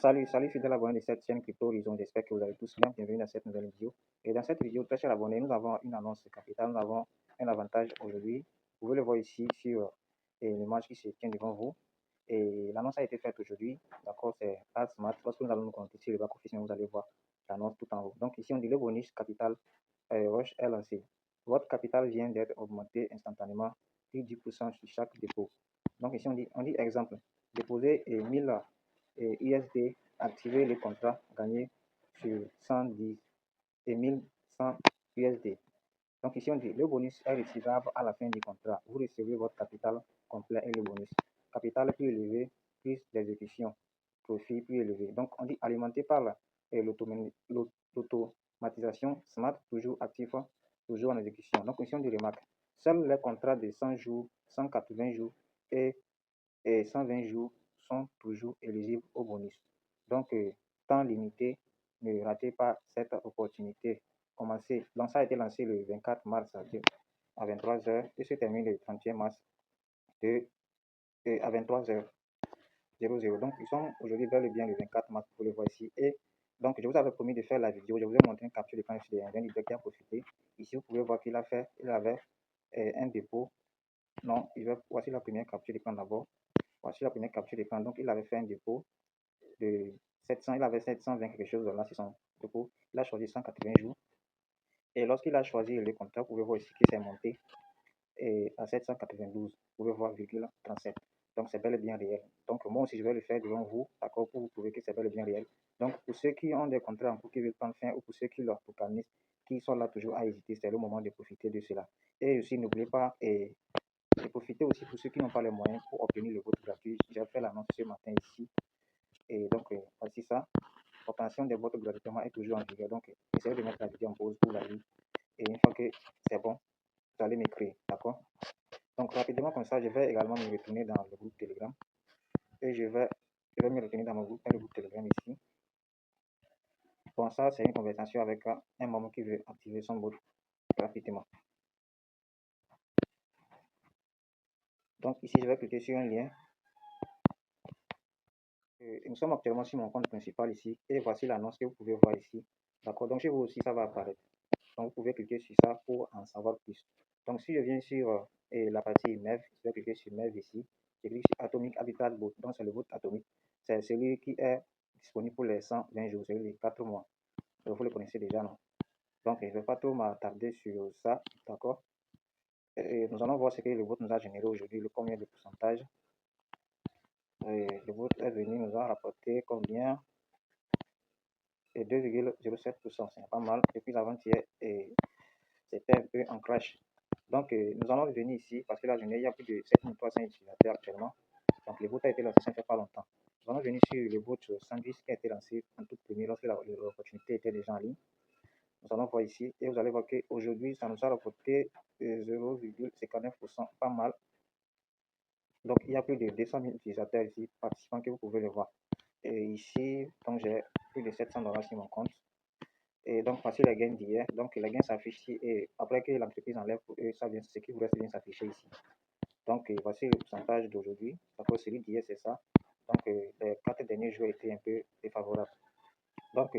Salut fidèles abonnés de cette chaîne Crypto Horizon, j'espère que vous allez tous bien. Bienvenue dans cette nouvelle vidéo. Et dans cette vidéo, très chers abonnés, nous avons une annonce capitale, nous avons un avantage aujourd'hui. Vous pouvez le voir ici sur l'image qui se tient devant vous. Et l'annonce a été faite aujourd'hui, d'accord, c'est Smart. Lorsque nous allons nous connecter sur le back office, vous allez voir l'annonce tout en haut. Donc ici, on dit le bonus capital Rush est lancé. Votre capital vient d'être augmenté instantanément de 10% sur chaque dépôt. Donc ici, on dit exemple, déposer 1000 USD, activer le contrat, gagner sur 110 et 1100 USD. Donc ici, on dit le bonus est recevable à la fin du contrat. Vous recevez votre capital complet et le bonus. Capital plus élevé, plus d'exécution, profit plus élevé. Donc on dit alimenté par l'automatisation smart, toujours actif, toujours en exécution. Donc ici, on dit remarque. Seuls les contrats de 100 jours, 180 jours et 120 jours sont toujours éligibles au bonus. Donc, temps limité, ne ratez pas cette opportunité. Commencez. Donc, ça a été lancé le 24 mars à 23h et se termine le 31 mars à 23h00. Donc, ils sont aujourd'hui bel et bien le 24 mars, vous le voyez ici. Et donc, je vous avais promis de faire la vidéo. Je vous ai montré une capture d'écran d'un leader qui a profité. Ici, vous pouvez voir qu'il avait un dépôt. Non, voici la première capture d'écran d'abord. Voici la première capture d'écran. Donc, il avait fait un dépôt de 700, il avait 720 quelque chose là sur son dépôt. Il a choisi 180 jours. Et lorsqu'il a choisi le contrat, vous pouvez voir ici qu'il s'est monté à 792. Vous pouvez voir 37. Donc, c'est bel et bien réel. Donc, moi aussi, je vais le faire devant vous, d'accord, pour vous prouver que c'est bel et bien réel. Donc, pour ceux qui ont des contrats en cours qui veulent prendre fin ou pour ceux qui leur focalisent, qui sont là toujours à hésiter, c'est le moment de profiter de cela. Et aussi, n'oubliez pas, et profitez aussi pour ceux qui n'ont pas les moyens pour obtenir le vote gratuit. J'ai fait l'annonce ce matin ici. Et donc, voici ça. L'obtention des votes gratuitement est toujours en vigueur. Donc, essayez de mettre la vidéo en pause pour la vie. Et une fois que c'est bon, vous allez m'écrire. D'accord? Donc, rapidement, comme ça, je vais également me retourner dans le groupe Telegram. Et je vais me retourner dans mon groupe, le groupe Telegram ici. Bon, ça, c'est une conversation avec un membre qui veut activer son vote gratuitement. Donc, ici, je vais cliquer sur un lien. Nous sommes actuellement sur mon compte principal ici. Et voici l'annonce que vous pouvez voir ici. D'accord? Donc, chez vous aussi, ça va apparaître. Donc, vous pouvez cliquer sur ça pour en savoir plus. Donc, si je viens sur la partie MEV, je vais cliquer sur MEV ici. Je clique sur Atomic Habitat Bot. Donc, c'est le vote atomique. C'est celui qui est disponible pour les 120 jours, celui de 4 mois. Donc, vous le connaissez déjà, non? Donc, je ne vais pas trop m'attarder sur ça. D'accord? Et nous allons voir ce que le vote nous a généré aujourd'hui, le combien de pourcentage. Et le vote est venu, nous a rapporté combien? Et 2,07%, c'est pas mal. Depuis l'avant-hier, c'était un peu en crash. Donc, nous allons revenir ici parce que la journée, il y a plus de 7300 utilisateurs actuellement. Donc, le vote a été lancé, ça ne fait pas longtemps. Nous allons venir sur le vote sandwich qui a été lancé en tout premier lorsque l'opportunité était déjà en ligne. Nous allons voir ici et vous allez voir qu'aujourd'hui, ça nous a rapporté 0,59%, pas mal. Donc, il y a plus de 200 000 utilisateurs ici, participants que vous pouvez le voir. Et ici, donc j'ai plus de 700 $ sur mon compte. Et donc, voici les gains d'hier. Donc, les gains s'affichent ici et après que l'entreprise enlève pour eux, ça vient, ce qui vous reste vient s'afficher ici. Donc, voici le pourcentage d'aujourd'hui. D'accord, celui d'hier, c'est ça. Donc, les 4 derniers jours étaient un peu défavorables. Donc,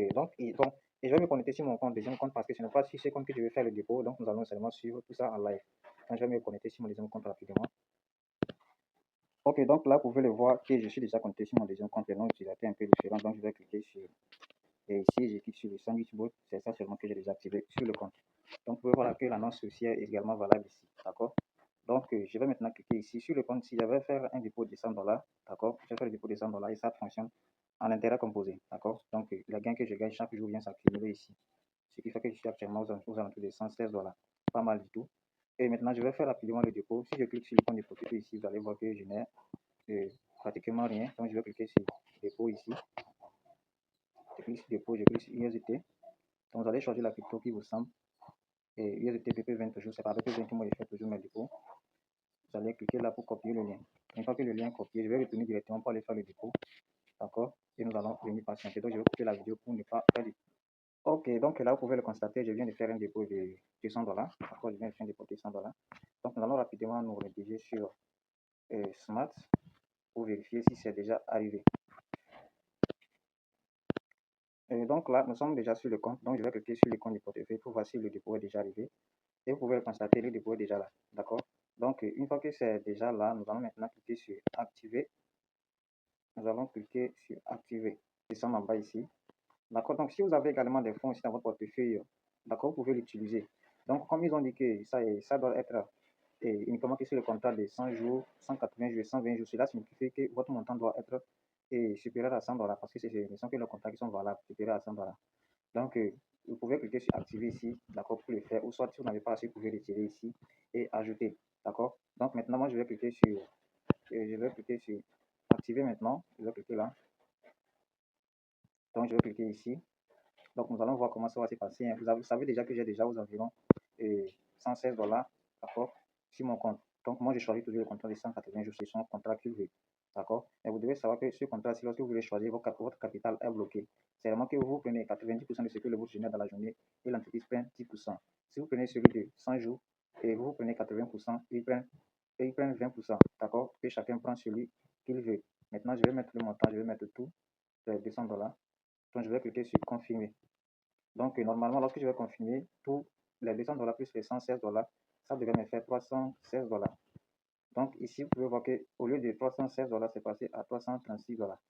et je vais me connecter sur mon compte, deuxième compte, parce que ce n'est pas sur ce compte que je vais faire le dépôt. Donc, nous allons seulement suivre tout ça en live. Donc, je vais me connecter sur mon deuxième compte rapidement. Ok, donc là, vous pouvez le voir que je suis déjà connecté sur mon deuxième compte. Les noms utilisateurs un peu différents. Donc, je vais cliquer sur. Et ici, je clique sur le sandwich bot. C'est ça seulement que j'ai déjà activé sur le compte. Donc, vous pouvez voir que l'annonce aussi est également valable ici. D'accord? Donc, je vais maintenant cliquer ici sur le compte. Si j'avais faire un dépôt de 100 $, d'accord? Je vais faire le dépôt de 100 $ et ça fonctionne en intérêt composé. D'accord? Donc, le gain que je gagne chaque jour vient s'accumuler ici. Ce qui fait que je suis actuellement aux alentours de 116 $. Pas mal du tout. Et maintenant, je vais faire rapidement le dépôt. Si je clique sur le compte de profiter ici, vous allez voir que je n'ai pratiquement rien. Donc, je vais cliquer sur dépôt ici. Je clique sur dépôt, je clique sur USDT. Donc, vous allez choisir la crypto qui vous semble. Et USDT PP20 toujours, c'est pas PP20 que moi je fais toujours mes dépôts. Vous allez cliquer là pour copier le lien. Une fois que le lien est copié, je vais retourner directement pour aller faire le dépôt. D'accord? Et nous allons venir patienter. Donc, je vais couper la vidéo pour ne pas faire du. Ok, donc là, vous pouvez le constater, je viens de faire un dépôt de 200 $. D'accord, je viens de faire un dépôt de 200 $. Donc, nous allons rapidement nous rediriger sur Smart pour vérifier si c'est déjà arrivé. Donc là, nous sommes déjà sur le compte. Donc je vais cliquer sur le compte du portefeuille pour voir si le dépôt est déjà arrivé. Et vous pouvez le constater, le dépôt est déjà là. D'accord? Donc une fois que c'est déjà là, nous allons maintenant cliquer sur activer. Nous allons cliquer sur activer. Ils sont en bas ici. D'accord? Donc si vous avez également des fonds ici dans votre portefeuille, d'accord, vous pouvez l'utiliser. Donc comme ils ont dit que ça doit être uniquement que sur le contrat de 100 jours, 180 jours, 120 jours, cela signifie que votre montant doit être supérieur à 100 dollars parce que c'est que les contrats qui sont valables, supérieurs à 100 dollars. Donc, vous pouvez cliquer sur activer ici, d'accord, pour le faire, ou soit si vous n'avez pas assez, vous pouvez retirer ici et ajouter, d'accord. Donc maintenant, moi, je vais cliquer sur activer maintenant, je vais cliquer là, donc je vais cliquer ici. Donc nous allons voir comment ça va se passer, hein. Vous savez déjà que j'ai déjà aux environs 116 dollars, d'accord, sur mon compte. Donc moi, je choisis toujours le contrat de 180 jours, c'est son contrat qu'il veut. D'accord? Mais vous devez savoir que ce contrat-ci, lorsque vous voulez choisir, votre capital est bloqué. C'est vraiment que vous prenez 90% de ce que le bourse génère dans la journée et l'entreprise prend 10%. Si vous prenez celui de 100 jours et vous prenez 80%, ils prennent 20%. D'accord? Et chacun prend celui qu'il veut. Maintenant, je vais mettre le montant, je vais mettre tout, 200 dollars. Donc, je vais cliquer sur confirmer. Donc, normalement, lorsque je vais confirmer, tous les 200 dollars plus les 116 dollars, ça devrait me faire 316 dollars. Donc ici, vous pouvez voir qu'au lieu de 316 dollars, c'est passé à 336 dollars.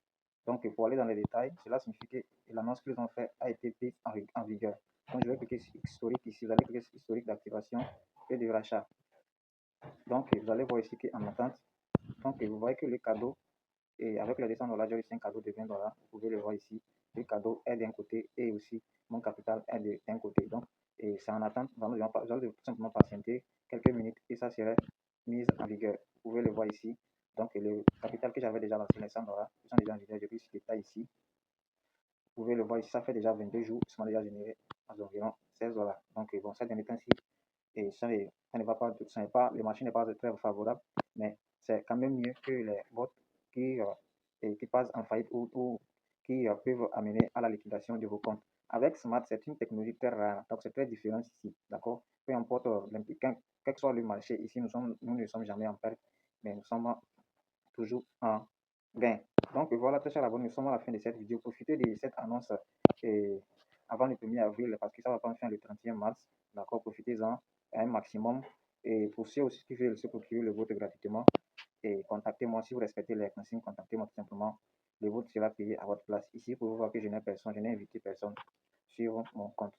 Donc pour aller dans les détails, cela signifie que l'annonce qu'ils ont fait a été prise en vigueur. Donc je vais cliquer sur historique ici, vous allez cliquer sur historique d'activation et de rachat. Donc vous allez voir ici qu'en attente, donc vous voyez que le cadeau, et avec les 200 dollars, j'ai reçu un cadeau de 20 dollars. Vous pouvez le voir ici. Le cadeau est d'un côté et aussi mon capital est d'un côté. Donc c'est en attente. Nous allons tout simplement patienter quelques minutes et ça serait mise en vigueur. Vous pouvez le voir ici. Donc le capital que j'avais déjà lancé, les 100 dollars, ils sont déjà en vigueur. J'ai pris ce détail ici. Vous pouvez le voir ici, ça fait déjà 22 jours. Ils sont déjà générés à environ 16 dollars. Donc bon, ça dernier temps-ci, et ça ne va pas, le marché n'est pas très favorable, mais c'est quand même mieux que les bots qui, qui passent en faillite ou qui peuvent amener à la liquidation de vos comptes. Avec Smart, c'est une technologie très rare, donc c'est très différent ici, d'accord? Peu importe quel que soit le marché, ici nous ne sommes jamais en perte, mais nous sommes toujours en gain. Donc voilà, très cher abonné, nous sommes à la fin de cette vidéo. Profitez de cette annonce avant le 1er avril parce que ça va prendre fin le 31 mars. D'accord, profitez-en un maximum. Et pour ceux aussi qui veulent se procurer le vote gratuitement, et contactez-moi si vous respectez les consignes, contactez-moi tout simplement. Le vote sera payé à votre place. Ici, pour vous voir que je n'ai personne, je n'ai invité personne sur mon compte.